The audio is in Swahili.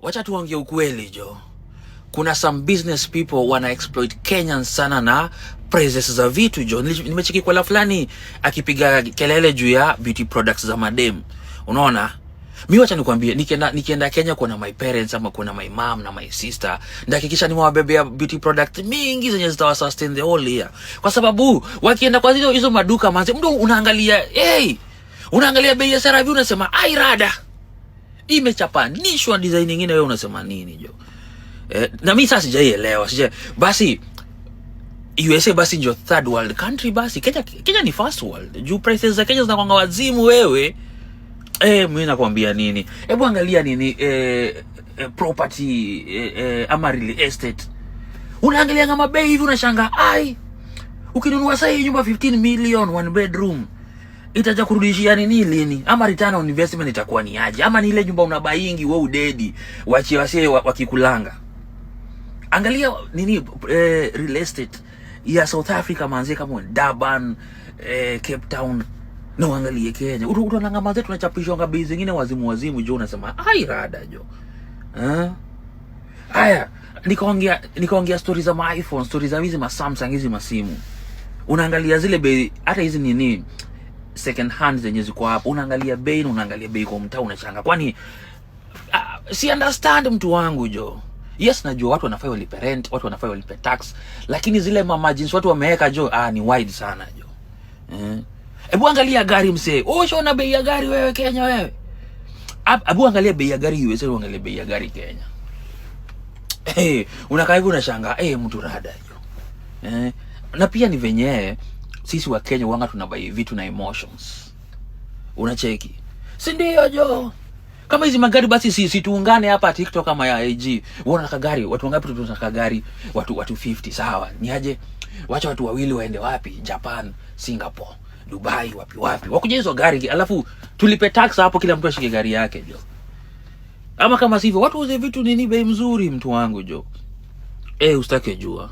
Wacha tuongee ukweli jo. Kuna some business people wana exploit Kenyans sana na prices za vitu jo. Nimecheki kwa la fulani akipiga kelele juu ya beauty products za madem. Unaona? Mimi wacha nikwambie, nikienda Kenya kuna my parents ama kuna my mom na my sister, ndahakikisha nimewabebea beauty product mingi zenye zitawa sustain the whole year. Kwa sababu wakienda kwa hizo maduka manze, mtu unaangalia, unaangalia bei ya CeraVe unasema ai rada. Imechapanishwa design nyingine, wewe unasema nini jo? Na mimi sasa sijaielewa. Basi USA basi ndio third world country, basi Kenya ni first world. Juu prices za Kenya zinakuwa wazimu wewe. Mimi nakwambia nini? Hebu angalia nini property ama real estate. Unaangalia kama bei hivi unashangaa, ai. Ukinunua sasa hii nyumba 15 million one bedroom, itaja kurudishia nini lini? Ama return on investment itakuwa ni aje? Ama ni ile nyumba unabayingi wewe udedi, waachie wase wakikulanga. Angalia nini real estate ya South Africa manze, kama Durban, Cape Town. Na uangalie Kenya. Utaona mazetu tunachapishwa nga bei zingine wazimu jo, unasema ai rada jo. Haya, nikaongea stories za my iPhone, stories za hizi ma Samsung, hizi masimu. Unaangalia zile bei, hata hizi nini second hand zenye ziko hapo, unaangalia bei, unaangalia bei kwa mtaa, unachanga. Kwani si understand mtu wangu jo. Yes, najua watu wanafaa walipe rent, watu wanafaa walipe tax, lakini zile margins watu wameweka jo, ni wide sana jo. Ebu angalia gari msee. Unaona bei ya gari wewe Kenya wewe? Ebu angalia bei ya gari USA, uangalia bei ya gari Kenya. Unakaa hivi unashangaa, mtu rada hiyo. Na pia ni venye sisi wa Kenya wanga tunabai vitu na emotions. Unacheki? Si ndio jo? Kama hizi magari basi si tuungane hapa TikTok kama ya IG. Unaona gari, watu wangapi tunataka gari? Watu 50, sawa. Ni aje? Wacha watu wawili waende wapi? Japan, Singapore, Dubai, wapi wakuja hizo gari, alafu tulipe tax hapo, kila mtu ashike gari yake jo. Ama kama sivyo watu uze vitu nini bei mzuri mtu wangu jo. Usitake jua.